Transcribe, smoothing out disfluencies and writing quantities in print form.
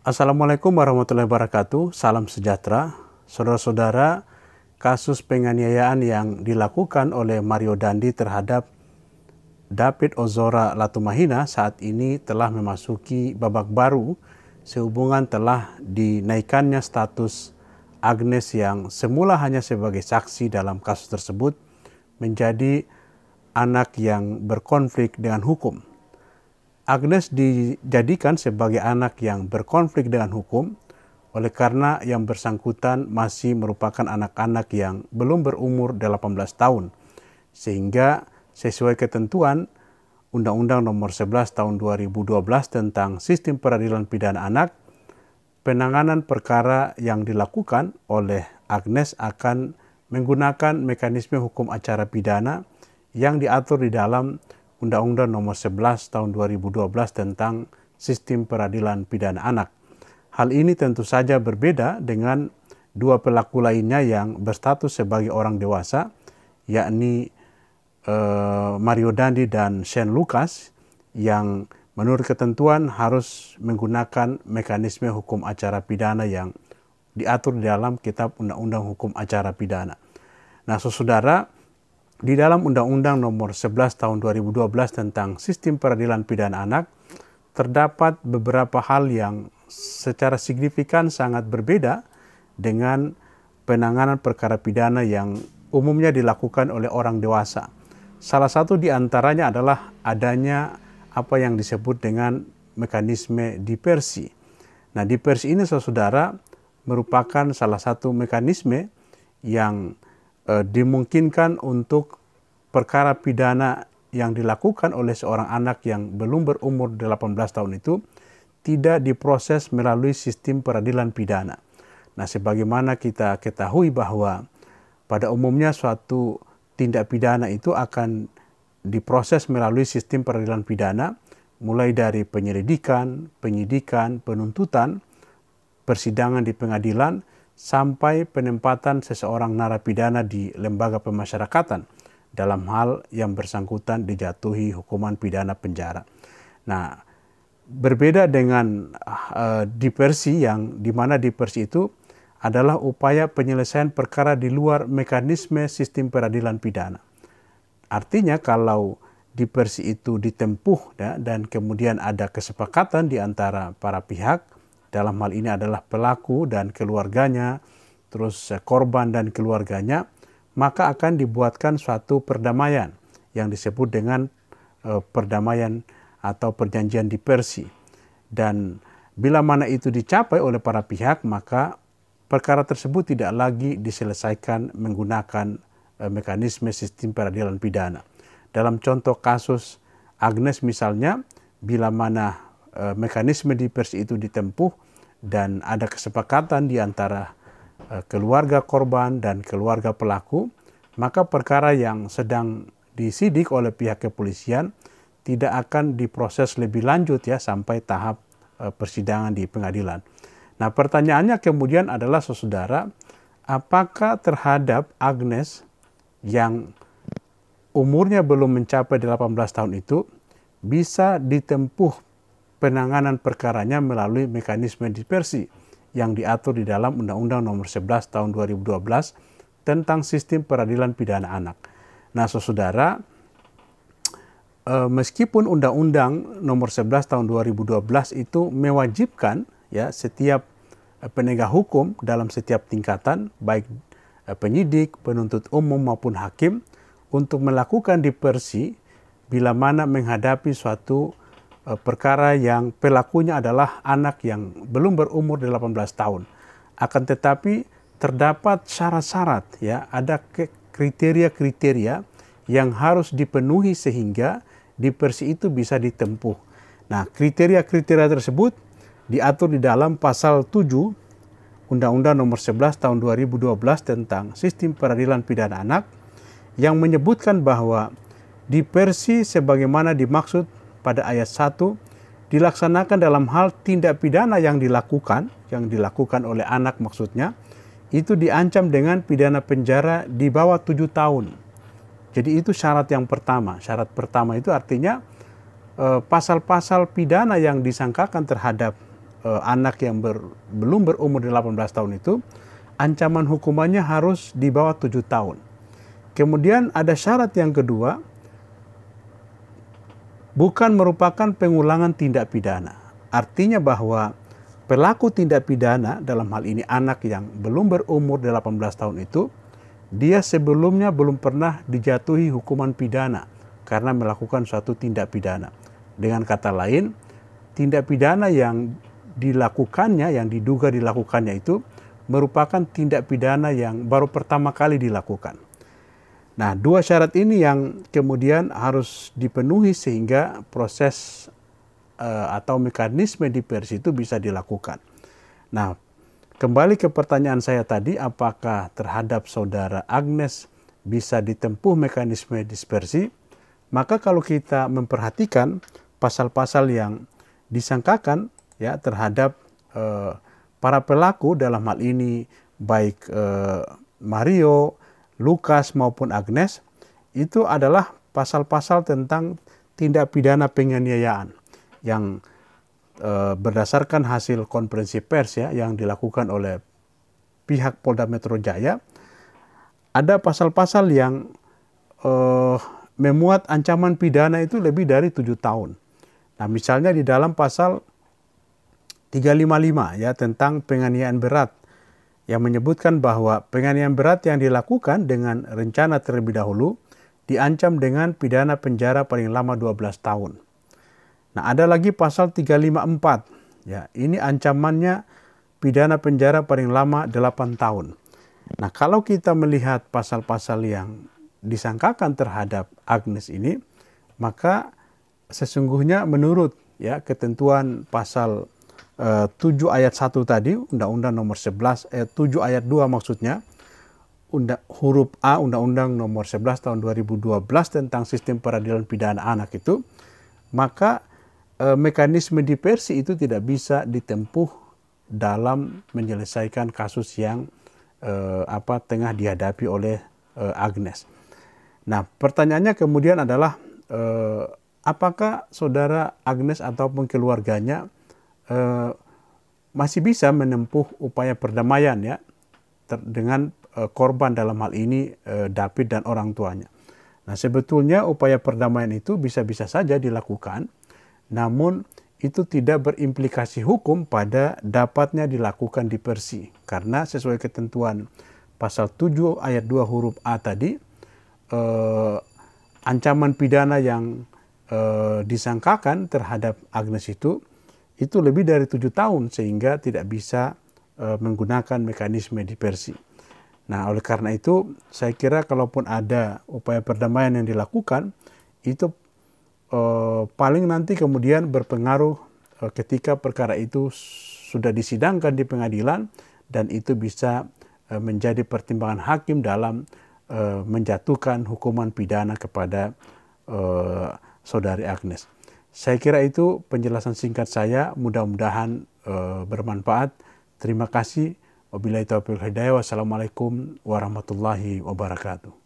Assalamualaikum warahmatullahi wabarakatuh. Salam sejahtera. Saudara-saudara, kasus penganiayaan yang dilakukan oleh Mario Dandi terhadap David Ozora Latumahina saat ini telah memasuki babak baru sehubungan telah dinaikannya status Agnes yang semula hanya sebagai saksi dalam kasus tersebut menjadi anak yang berkonflik dengan hukum. Agnes dijadikan sebagai anak yang berkonflik dengan hukum oleh karena yang bersangkutan masih merupakan anak-anak yang belum berumur 18 tahun. Sehingga sesuai ketentuan Undang-Undang Nomor 11 Tahun 2012 tentang Sistem Peradilan Pidana Anak, penanganan perkara yang dilakukan oleh Agnes akan menggunakan mekanisme hukum acara pidana yang diatur di dalam Undang-Undang Nomor 11 Tahun 2012 tentang Sistem Peradilan Pidana Anak. Hal ini tentu saja berbeda dengan dua pelaku lainnya yang berstatus sebagai orang dewasa, yakni Mario Dandi dan Shane Lucas, yang menurut ketentuan harus menggunakan mekanisme hukum acara pidana yang diatur di dalam Kitab Undang-Undang Hukum Acara Pidana. Nah, saudara, di dalam Undang-Undang Nomor 11 Tahun 2012 tentang Sistem Peradilan Pidana Anak, terdapat beberapa hal yang secara signifikan sangat berbeda dengan penanganan perkara pidana yang umumnya dilakukan oleh orang dewasa. Salah satu di antaranya adalah adanya apa yang disebut dengan mekanisme diversi. Nah, diversi ini, saudara, merupakan salah satu mekanisme yang dimungkinkan untuk perkara pidana yang dilakukan oleh seorang anak yang belum berumur 18 tahun itu tidak diproses melalui sistem peradilan pidana. Nah, sebagaimana kita ketahui bahwa pada umumnya suatu tindak pidana itu akan diproses melalui sistem peradilan pidana, mulai dari penyelidikan, penyidikan, penuntutan, persidangan di pengadilan, sampai penempatan seseorang narapidana di lembaga pemasyarakatan dalam hal yang bersangkutan dijatuhi hukuman pidana penjara. Nah, berbeda dengan diversi yang dimana diversi itu adalah upaya penyelesaian perkara di luar mekanisme sistem peradilan pidana. Artinya kalau diversi itu ditempuh dan kemudian ada kesepakatan di antara para pihak, dalam hal ini adalah pelaku dan keluarganya, terus korban dan keluarganya, maka akan dibuatkan suatu perdamaian yang disebut dengan perdamaian atau perjanjian diversi. Dan bila mana itu dicapai oleh para pihak, maka perkara tersebut tidak lagi diselesaikan menggunakan mekanisme sistem peradilan pidana. Dalam contoh kasus Agnes misalnya, bila mana mekanisme diversi itu ditempuh dan ada kesepakatan di antara keluarga korban dan keluarga pelaku, maka perkara yang sedang disidik oleh pihak kepolisian tidak akan diproses lebih lanjut sampai tahap persidangan di pengadilan. Nah, pertanyaannya kemudian adalah, saudara, apakah terhadap Agnes yang umurnya belum mencapai 18 tahun itu bisa ditempuh penanganan perkaranya melalui mekanisme diversi yang diatur di dalam Undang-Undang Nomor 11 Tahun 2012 tentang Sistem Peradilan Pidana Anak. Nah, saudara, meskipun Undang-Undang Nomor 11 Tahun 2012 itu mewajibkan setiap penegak hukum dalam setiap tingkatan, baik penyidik, penuntut umum maupun hakim, untuk melakukan diversi bila mana menghadapi suatu perkara yang pelakunya adalah anak yang belum berumur 18 tahun. Akan tetapi terdapat syarat-syarat, ada kriteria-kriteria yang harus dipenuhi sehingga diversi itu bisa ditempuh. Nah, kriteria-kriteria tersebut diatur di dalam pasal 7 Undang-Undang Nomor 11 Tahun 2012 tentang Sistem Peradilan Pidana Anak, yang menyebutkan bahwa diversi sebagaimana dimaksud pada ayat 1 dilaksanakan dalam hal tindak pidana yang dilakukan oleh anak, maksudnya itu diancam dengan pidana penjara di bawah 7 tahun. Jadi itu syarat yang pertama. Syarat pertama itu artinya pasal-pasal pidana yang disangkakan terhadap anak yang belum berumur 18 tahun itu, ancaman hukumannya harus di bawah 7 tahun. Kemudian ada syarat yang kedua, bukan merupakan pengulangan tindak pidana. Artinya bahwa pelaku tindak pidana, dalam hal ini anak yang belum berumur 18 tahun itu, dia sebelumnya belum pernah dijatuhi hukuman pidana karena melakukan suatu tindak pidana. Dengan kata lain, tindak pidana yang dilakukannya, yang diduga dilakukannya itu merupakan tindak pidana yang baru pertama kali dilakukan. Nah, dua syarat ini yang kemudian harus dipenuhi sehingga proses atau mekanisme diversi itu bisa dilakukan. Nah, kembali ke pertanyaan saya tadi, apakah terhadap saudara Agnes bisa ditempuh mekanisme dispersi? Maka kalau kita memperhatikan pasal-pasal yang disangkakan ya terhadap para pelaku, dalam hal ini baik Mario, Lukas maupun Agnes, itu adalah pasal-pasal tentang tindak pidana penganiayaan yang berdasarkan hasil konferensi pers ya yang dilakukan oleh pihak Polda Metro Jaya. Ada pasal-pasal yang memuat ancaman pidana itu lebih dari 7 tahun. Nah, misalnya di dalam pasal 355 ya tentang penganiayaan berat, yang menyebutkan bahwa penganiayaan berat yang dilakukan dengan rencana terlebih dahulu diancam dengan pidana penjara paling lama 12 tahun. Nah, ada lagi pasal 354. Ya, ini ancamannya pidana penjara paling lama 8 tahun. Nah, kalau kita melihat pasal-pasal yang disangkakan terhadap Agnes ini, maka sesungguhnya menurut ya ketentuan pasal 7 ayat 1 tadi, Undang-Undang nomor 11, 7 ayat 2 maksudnya, huruf A Undang-Undang nomor 11 tahun 2012 tentang sistem peradilan pidana anak itu, maka mekanisme diversi itu tidak bisa ditempuh dalam menyelesaikan kasus yang tengah dihadapi oleh Agnes. Nah, pertanyaannya kemudian adalah apakah saudara Agnes ataupun keluarganya masih bisa menempuh upaya perdamaian ya dengan korban, dalam hal ini David dan orang tuanya. Nah, sebetulnya upaya perdamaian itu bisa-bisa saja dilakukan, namun itu tidak berimplikasi hukum pada dapatnya dilakukan diversi, karena sesuai ketentuan pasal 7 ayat 2 huruf A tadi, ancaman pidana yang disangkakan terhadap Agnes itu lebih dari 7 tahun, sehingga tidak bisa menggunakan mekanisme diversi. Nah, oleh karena itu saya kira kalaupun ada upaya perdamaian yang dilakukan, itu paling nanti kemudian berpengaruh ketika perkara itu sudah disidangkan di pengadilan, dan itu bisa menjadi pertimbangan hakim dalam menjatuhkan hukuman pidana kepada saudari Agnes. Saya kira itu penjelasan singkat saya, mudah-mudahan bermanfaat. Terima kasih. Wabillahi taufiq wal hidayah. Wassalamualaikum warahmatullahi wabarakatuh.